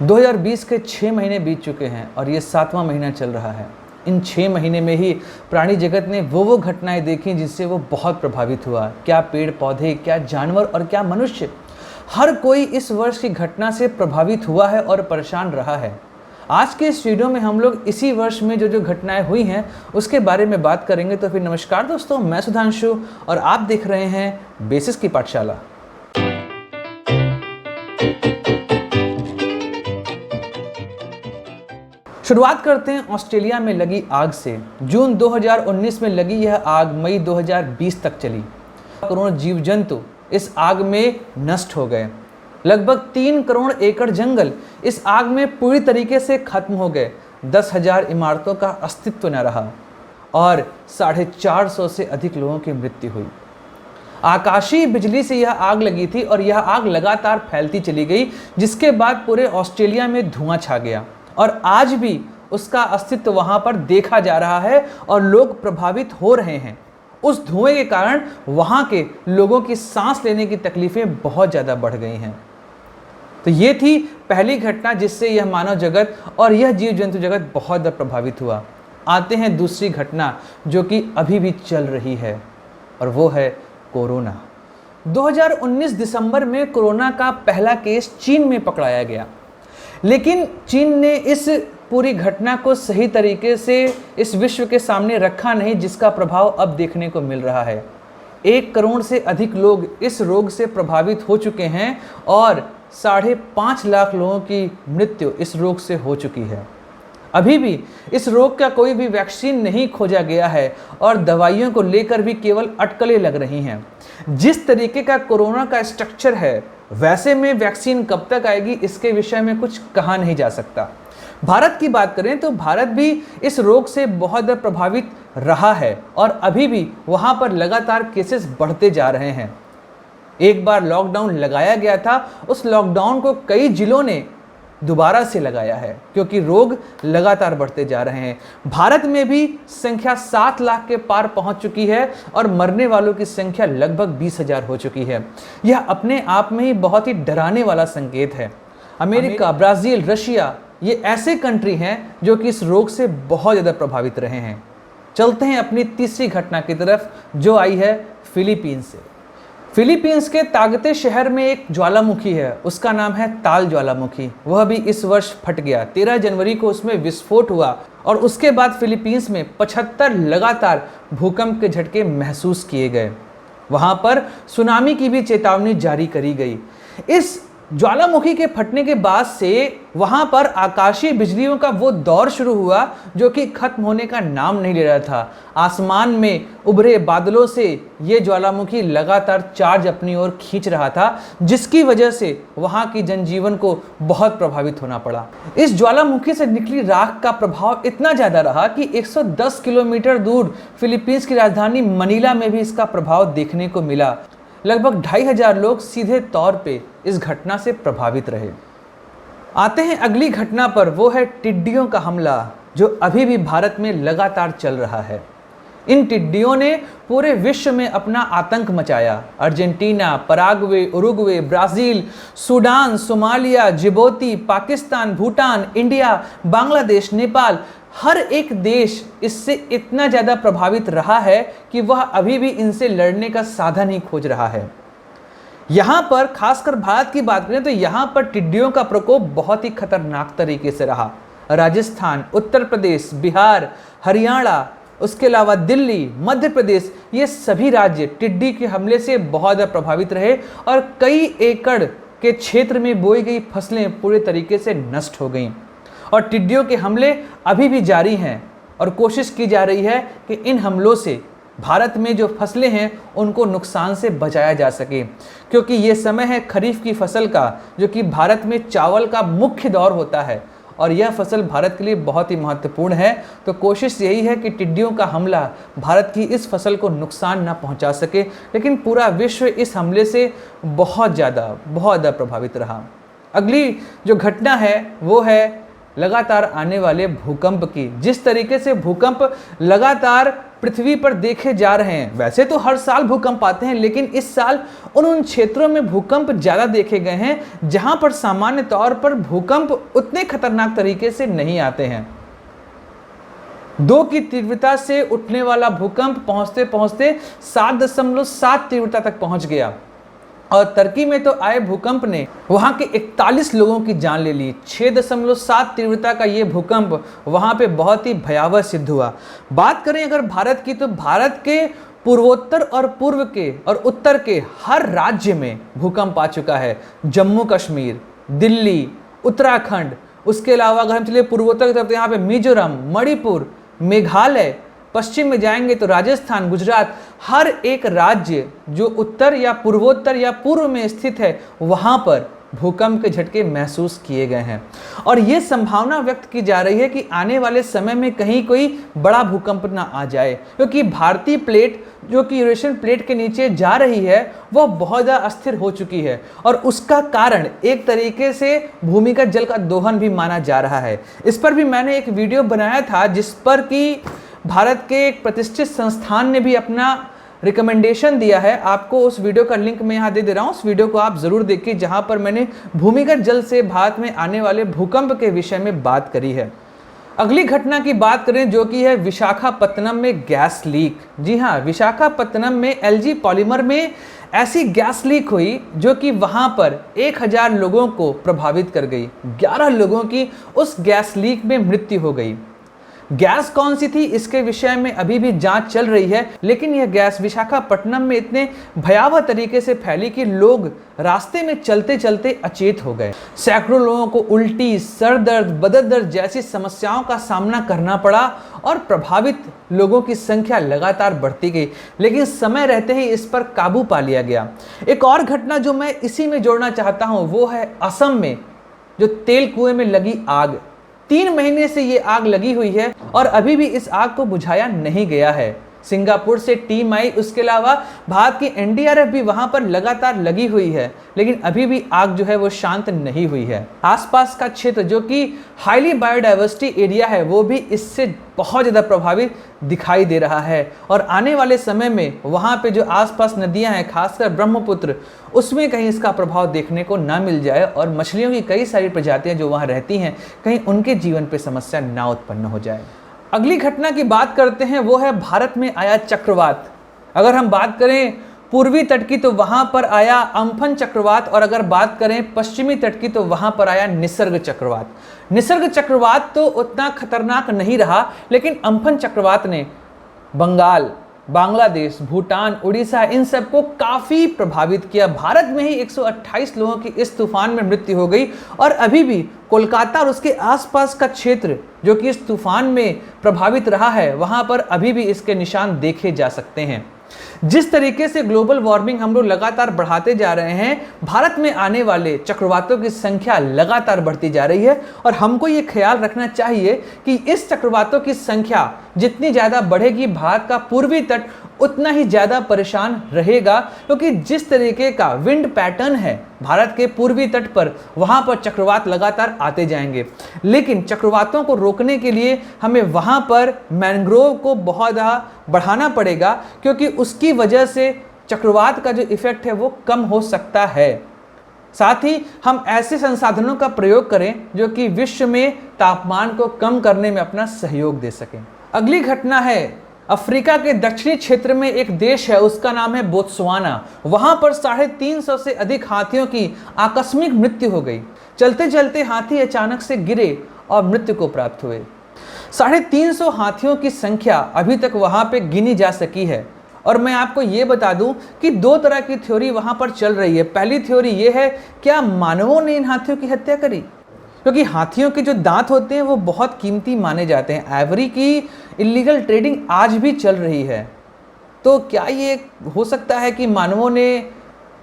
2020 के 6 महीने बीत चुके हैं और ये 7वां महीना चल रहा है। इन 6 महीने में ही प्राणी जगत ने वो घटनाएं देखी जिससे वो बहुत प्रभावित हुआ। क्या पेड़ पौधे, क्या जानवर और क्या मनुष्य, हर कोई इस वर्ष की घटना से प्रभावित हुआ है और परेशान रहा है। आज के इस वीडियो में हम लोग इसी वर्ष में जो घटनाएं हुई हैं उसके बारे में बात करेंगे। तो फिर नमस्कार दोस्तों, मैं सुधांशु और आप देख रहे हैं बेसिस की पाठशाला। शुरुआत करते हैं ऑस्ट्रेलिया में लगी आग से। जून 2019 में लगी यह आग मई 2020 तक चली। करोड़ जीव जंतु इस आग में नष्ट हो गए। लगभग 3 करोड़ एकड़ जंगल इस आग में पूरी तरीके से खत्म हो गए। 10,000 इमारतों का अस्तित्व न रहा और 450 से अधिक लोगों की मृत्यु हुई। आकाशीय बिजली से यह आग लगी थी और यह आग लगातार फैलती चली गई, जिसके बाद पूरे ऑस्ट्रेलिया में धुआं छा गया और आज भी उसका अस्तित्व वहां पर देखा जा रहा है और लोग प्रभावित हो रहे हैं। उस धुएं के कारण वहां के लोगों की सांस लेने की तकलीफें बहुत ज़्यादा बढ़ गई हैं। तो ये थी पहली घटना जिससे यह मानव जगत और यह जीव जंतु जगत बहुत ज़्यादा प्रभावित हुआ। आते हैं दूसरी घटना जो कि अभी भी चल रही है और वो है कोरोना। 2019 दिसंबर में कोरोना का पहला केस चीन में पकड़ाया गया, लेकिन चीन ने इस पूरी घटना को सही तरीके से इस विश्व के सामने रखा नहीं, जिसका प्रभाव अब देखने को मिल रहा है। 1 करोड़ से अधिक लोग इस रोग से प्रभावित हो चुके हैं और 5.5 लाख लोगों की मृत्यु इस रोग से हो चुकी है। अभी भी इस रोग का कोई भी वैक्सीन नहीं खोजा गया है और दवाइयों को लेकर भी केवल अटकलें लग रही हैं। जिस तरीके का कोरोना का स्ट्रक्चर है, वैसे में वैक्सीन कब तक आएगी इसके विषय में कुछ कहा नहीं जा सकता। भारत की बात करें तो भारत भी इस रोग से बहुत ज़्यादा प्रभावित रहा है और अभी भी वहाँ पर लगातार केसेस बढ़ते जा रहे हैं। एक बार लॉकडाउन लगाया गया था, उस लॉकडाउन को कई जिलों ने दोबारा से लगाया है क्योंकि रोग लगातार बढ़ते जा रहे हैं। भारत में भी संख्या 7 लाख के पार पहुंच चुकी है और मरने वालों की संख्या लगभग 20,000 हो चुकी है। यह अपने आप में ही बहुत ही डराने वाला संकेत है। अमेरिका, ब्राज़ील, रशिया ये ऐसे कंट्री हैं जो कि इस रोग से बहुत ज़्यादा प्रभावित रहे हैं। चलते हैं अपनी तीसरी घटना की तरफ जो आई है फिलीपींस से। फिलीपींस के तागते शहर में एक ज्वालामुखी है, उसका नाम है ताल ज्वालामुखी। वह भी इस वर्ष फट गया। 13 जनवरी को उसमें विस्फोट हुआ और उसके बाद फिलीपींस में 75 लगातार भूकंप के झटके महसूस किए गए। वहां पर सुनामी की भी चेतावनी जारी करी गई। इस ज्वालामुखी के फटने के बाद से वहां पर आकाशीय बिजलियों का वो दौर शुरू हुआ जो कि खत्म होने का नाम नहीं ले रहा था। आसमान में उभरे बादलों से ये ज्वालामुखी लगातार चार्ज अपनी ओर खींच रहा था, जिसकी वजह से वहां की जनजीवन को बहुत प्रभावित होना पड़ा। इस ज्वालामुखी से निकली राख का प्रभाव इतना ज़्यादा रहा कि 110 किलोमीटर दूर फिलीपींस की राजधानी मनीला में भी इसका प्रभाव देखने को मिला। लगभग 2,500 लोग सीधे तौर पे इस घटना से प्रभावित रहे। आते हैं अगली घटना पर, वो है टिड्डियों का हमला जो अभी भी भारत में लगातार चल रहा है। इन टिड्डियों ने पूरे विश्व में अपना आतंक मचाया। Argentina, Paraguay, Uruguay, Brazil, Sudan, Somalia, Djibouti, Pakistan, Bhutan, India, Bangladesh, Nepal, हर एक देश इससे इतना ज़्यादा प्रभावित रहा है कि वह अभी भी इनसे लड़ने का साधन ही खोज रहा है। यहाँ पर खासकर भारत की बात करें तो यहाँ पर टिड्डियों का प्रकोप बहुत ही खतरनाक तरीके से रहा। राजस्थान, उत्तर प्रदेश, बिहार, हरियाणा, उसके अलावा दिल्ली, मध्य प्रदेश, ये सभी राज्य टिड्डी के हमले से बहुत ज़्यादा प्रभावित रहे और कई एकड़ के क्षेत्र में बोई गई फसलें पूरे तरीके से नष्ट हो गईं। और टिड्डियों के हमले अभी भी जारी हैं और कोशिश की जा रही है कि इन हमलों से भारत में जो फसलें हैं उनको नुकसान से बचाया जा सके, क्योंकि ये समय है खरीफ की फसल का, जो कि भारत में चावल का मुख्य दौर होता है और यह फसल भारत के लिए बहुत ही महत्वपूर्ण है। तो कोशिश यही है कि टिड्डियों का हमला भारत की इस फसल को नुकसान ना पहुंचा सके, लेकिन पूरा विश्व इस हमले से बहुत ज़्यादा प्रभावित रहा। अगली जो घटना है वो है लगातार आने वाले भूकंप की। जिस तरीके से भूकंप लगातार पृथ्वी पर देखे जा रहे हैं। वैसे तो हर साल भूकंप आते हैं, लेकिन इस साल उन क्षेत्रों में भूकंप ज़्यादा देखे गए हैं जहां पर सामान्य तौर पर भूकंप उतने खतरनाक तरीके से नहीं आते हैं। 2 की तीव्रता से उठने वाला भूकंप पहुंचते पहुंचते 7.7 तीव्रता तक पहुंच गया और तुर्की में तो आए भूकंप ने वहां के 41 लोगों की जान ले ली। 6.7 तीव्रता का ये भूकंप वहां पे बहुत ही भयावह सिद्ध हुआ। बात करें अगर भारत की, तो भारत के पूर्वोत्तर और पूर्व के और उत्तर के हर राज्य में भूकंप आ चुका है। जम्मू कश्मीर, दिल्ली, उत्तराखंड, उसके अलावा अगर हम चलिए पूर्वोत्तर की तरफ, यहाँ पे मिजोरम, मणिपुर, मेघालय, पश्चिम में जाएंगे तो राजस्थान, गुजरात, हर एक राज्य जो उत्तर या पूर्वोत्तर या पूर्व में स्थित है वहां पर भूकंप के झटके महसूस किए गए हैं। और ये संभावना व्यक्त की जा रही है कि आने वाले समय में कहीं कोई बड़ा भूकंप ना आ जाए, क्योंकि भारतीय प्लेट जो कि यूरेशियन प्लेट के नीचे जा रही है वह बहुत ज़्यादा अस्थिर हो चुकी है और उसका कारण एक तरीके से भूमिगत जल का दोहन भी माना जा रहा है। इस पर भी मैंने एक वीडियो बनाया था जिस पर कि भारत के एक प्रतिष्ठित संस्थान ने भी अपना रिकमेंडेशन दिया है। आपको उस वीडियो का लिंक मैं यहाँ दे दे रहा हूँ, उस वीडियो को आप ज़रूर देखिए, जहाँ पर मैंने भूमिगत जल से भारत में आने वाले भूकंप के विषय में बात करी है। अगली घटना की बात करें जो कि है विशाखापत्तनम में गैस लीक। जी हाँ, विशाखापत्तनम में एलजी पॉलीमर में ऐसी गैस लीक हुई जो कि वहाँ पर 1000 लोगों को प्रभावित कर गई। 11 लोगों की उस गैस लीक में मृत्यु हो गई। गैस कौन सी थी इसके विषय में अभी भी जांच चल रही है, लेकिन यह गैस विशाखापट्टनम में इतने भयावह तरीके से फैली कि लोग रास्ते में चलते चलते अचेत हो गए। सैकड़ों लोगों को उल्टी, सर दर्द, बदन दर्द जैसी समस्याओं का सामना करना पड़ा और प्रभावित लोगों की संख्या लगातार बढ़ती गई, लेकिन समय रहते ही इस पर काबू पा लिया गया। एक और घटना जो मैं इसी में जोड़ना चाहता हूं वो है असम में जो तेल कुएं में लगी आग। 3 महीने से ये आग लगी हुई है और अभी भी इस आग को बुझाया नहीं गया है। सिंगापुर से टीम आई, उसके अलावा भारत की एनडीआरएफ भी वहां पर लगातार लगी हुई है, लेकिन अभी भी आग जो है वो शांत नहीं हुई है। आसपास का क्षेत्र जो कि हाईली बायोडाइवर्सिटी एरिया है वो भी इससे बहुत ज़्यादा प्रभावित दिखाई दे रहा है और आने वाले समय में वहाँ पे जो आसपास नदियाँ हैं, खासकर ब्रह्मपुत्र, उसमें कहीं इसका प्रभाव देखने को ना मिल जाए और मछलियों की कई सारी प्रजातियाँ जो वहाँ रहती हैं कहीं उनके जीवन पे समस्या ना उत्पन्न हो जाए। अगली घटना की बात करते हैं वो है भारत में आया चक्रवात। अगर हम बात करें पूर्वी तट की तो वहां पर आया अम्फन चक्रवात और अगर बात करें पश्चिमी तट की तो वहां पर आया निसर्ग चक्रवात। निसर्ग चक्रवात तो उतना खतरनाक नहीं रहा, लेकिन अम्फन चक्रवात ने बंगाल, बांग्लादेश, भूटान, उड़ीसा इन सबको काफ़ी प्रभावित किया। भारत में ही 128 लोगों की इस तूफान में मृत्यु हो गई और अभी भी कोलकाता और उसके आसपास का क्षेत्र जो कि इस तूफान में प्रभावित रहा है वहाँ पर अभी भी इसके निशान देखे जा सकते हैं। जिस तरीके से ग्लोबल वार्मिंग हम लोग लगातार बढ़ाते जा रहे हैं, भारत में आने वाले चक्रवातों की संख्या लगातार बढ़ती जा रही है और हमको ये ख्याल रखना चाहिए कि इस चक्रवातों की संख्या जितनी ज़्यादा बढ़ेगी भारत का पूर्वी तट उतना ही ज़्यादा परेशान रहेगा, क्योंकि जिस तरीके का विंड पैटर्न है भारत के पूर्वी तट पर वहाँ पर चक्रवात लगातार आते जाएंगे। लेकिन चक्रवातों को रोकने के लिए हमें वहाँ पर मैंग्रोव को बहुत ज़्यादा बढ़ाना पड़ेगा, क्योंकि उसकी वजह से चक्रवात का जो इफेक्ट है वो कम हो सकता है। साथ ही हम ऐसे संसाधनों का प्रयोग करें जो कि विश्व में तापमान को कम करने में अपना सहयोग दे सकें। अगली घटना है अफ्रीका के दक्षिणी क्षेत्र में एक देश है, उसका नाम है बोत्सवाना। वहां पर 350 से अधिक हाथियों की आकस्मिक मृत्यु हो गई। चलते चलते हाथी अचानक से गिरे और मृत्यु को प्राप्त हुए। 350 हाथियों की संख्या अभी तक वहां पे गिनी जा सकी है और मैं आपको ये बता दूं कि 2 तरह की थ्योरी वहां पर चल रही है। पहली थ्योरी ये है, क्या मानवों ने इन हाथियों की हत्या करी? क्योंकि हाथियों के जो दांत होते हैं वो बहुत कीमती माने जाते हैं। आइवरी की इलीगल ट्रेडिंग आज भी चल रही है, तो क्या ये हो सकता है कि मानवों ने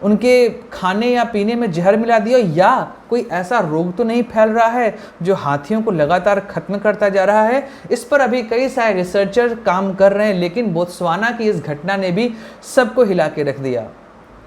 उनके खाने या पीने में जहर मिला दिया, या कोई ऐसा रोग तो नहीं फैल रहा है जो हाथियों को लगातार खत्म करता जा रहा है? इस पर अभी कई सारे रिसर्चर काम कर रहे हैं, लेकिन बोत्सवाना की इस घटना ने भी सबको हिला के रख दिया।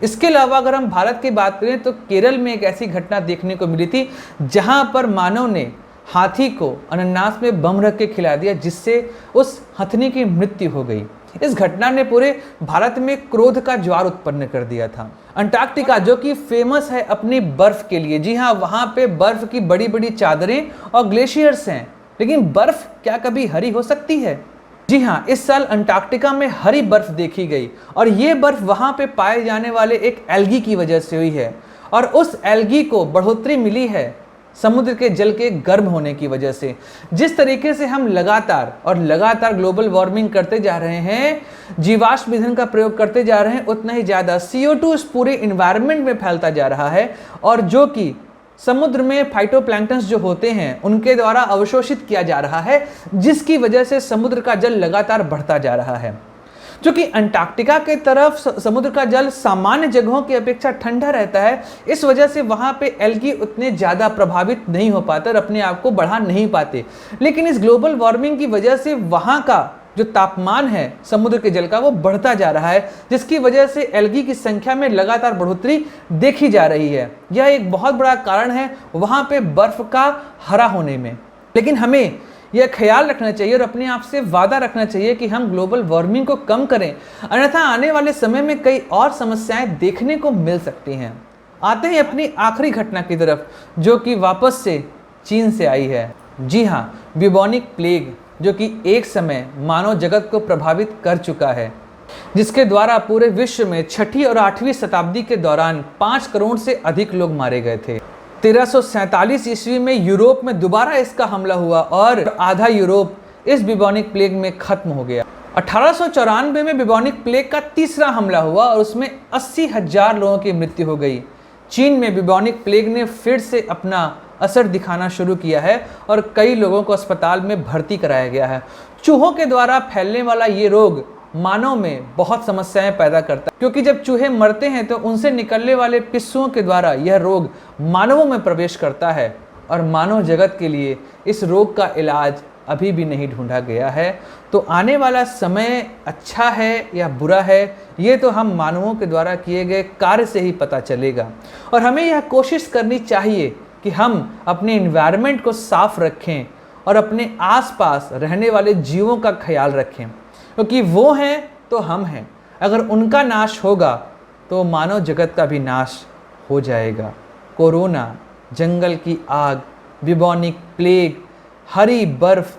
इसके अलावा अगर हम भारत की बात करें तो केरल में एक ऐसी घटना देखने को मिली थी जहां पर मानव ने हाथी को अनानास में बम रख के खिला दिया, जिससे उस हथनी की मृत्यु हो गई। इस घटना ने पूरे भारत में क्रोध का ज्वार उत्पन्न कर दिया था। अंटार्कटिका जो कि फेमस है अपनी बर्फ के लिए, जी हाँ, वहां पे बर्फ की बड़ी बड़ी चादरें और ग्लेशियर्स हैं, लेकिन बर्फ क्या कभी हरी हो सकती है? जी हाँ, इस साल अंटार्कटिका में हरी बर्फ देखी गई और ये बर्फ वहां पे पाए जाने वाले एक एल्गी की वजह से हुई है और उस एल्गी को बढ़ोतरी मिली है समुद्र के जल के गर्म होने की वजह से। जिस तरीके से हम लगातार ग्लोबल वार्मिंग करते जा रहे हैं, जीवाश्म ईंधन का प्रयोग करते जा रहे हैं, उतना ही ज़्यादा CO2 इस पूरे इन्वायरमेंट में फैलता जा रहा है और जो कि समुद्र में फाइटोप्लैंक्टन्स जो होते हैं उनके द्वारा अवशोषित किया जा रहा है, जिसकी वजह से समुद्र का जल लगातार बढ़ता जा रहा है। जो कि अंटार्कटिका के तरफ समुद्र का जल सामान्य जगहों की अपेक्षा ठंडा रहता है, इस वजह से वहाँ पे एल्गी उतने ज़्यादा प्रभावित नहीं हो पाते और अपने आप को बढ़ा नहीं पाते। लेकिन इस ग्लोबल वार्मिंग की वजह से वहाँ का जो तापमान है समुद्र के जल का वो बढ़ता जा रहा है, जिसकी वजह से एल्गी की संख्या में लगातार बढ़ोतरी देखी जा रही है। यह एक बहुत बड़ा कारण है वहाँ पे बर्फ का हरा होने में। लेकिन हमें यह ख्याल रखना चाहिए और अपने आप से वादा रखना चाहिए कि हम ग्लोबल वार्मिंग को कम करें, अन्यथा आने वाले समय में कई और समस्याएं देखने को मिल सकती हैं। आते हैं अपनी आखिरी घटना की तरफ, जो कि वापस से चीन से आई है। जी हाँ, ब्यूबोनिक प्लेग, जो कि एक समय मानव जगत को प्रभावित कर चुका है, जिसके द्वारा पूरे विश्व में 6ठी और 8वीं शताब्दी के दौरान 5 करोड़ से अधिक लोग मारे गए थे। 1347 ईस्वी में यूरोप में दोबारा इसका हमला हुआ और आधा यूरोप इस ब्यूबोनिक प्लेग में खत्म हो गया। 1894 में ब्यूबोनिक प्लेग का तीसरा हमला हुआ और उसमें 80,000 लोगों की मृत्यु हो गई। चीन में ब्यूबोनिक प्लेग ने फिर से अपना असर दिखाना शुरू किया है और कई लोगों को अस्पताल में भर्ती कराया गया है। चूहों के द्वारा फैलने वाला ये रोग मानव में बहुत समस्याएं पैदा करता है, क्योंकि जब चूहे मरते हैं तो उनसे निकलने वाले पिस्सुओं के द्वारा यह रोग मानवों में प्रवेश करता है और मानव जगत के लिए इस रोग का इलाज अभी भी नहीं ढूंढा गया है। तो आने वाला समय अच्छा है या बुरा है, ये तो हम मानवों के द्वारा किए गए कार्य से ही पता चलेगा। और हमें यह कोशिश करनी चाहिए कि हम अपने एनवायरनमेंट को साफ रखें और अपने आसपास रहने वाले जीवों का ख्याल रखें, क्योंकि वो हैं तो हम हैं। अगर उनका नाश होगा तो मानव जगत का भी नाश हो जाएगा। कोरोना, जंगल की आग, ब्यूबोनिक प्लेग, हरी बर्फ,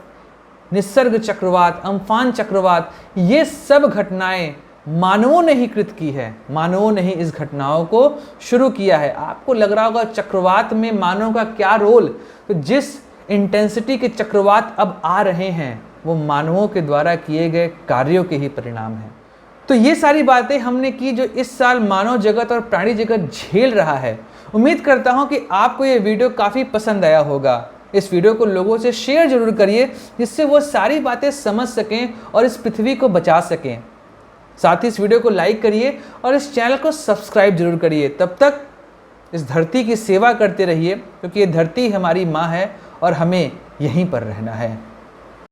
निसर्ग चक्रवात, अम्फान चक्रवात, ये सब घटनाएं मानवों ने ही कृत की है। मानवों ने ही इस घटनाओं को शुरू किया है। आपको लग रहा होगा चक्रवात में मानव का क्या रोल, तो जिस इंटेंसिटी के चक्रवात अब आ रहे हैं वो मानवों के द्वारा किए गए कार्यों के ही परिणाम हैं। तो ये सारी बातें हमने की जो इस साल मानव जगत और प्राणी जगत झेल रहा है। उम्मीद करता हूँ कि आपको ये वीडियो काफ़ी पसंद आया होगा। इस वीडियो को लोगों से शेयर जरूर करिए, जिससे वो सारी बातें समझ सकें और इस पृथ्वी को बचा सकें। साथ ही इस वीडियो को लाइक करिए और इस चैनल को सब्सक्राइब जरूर करिए। तब तक इस धरती की सेवा करते रहिए, क्योंकि ये धरती हमारी माँ है और हमें यहीं पर रहना है।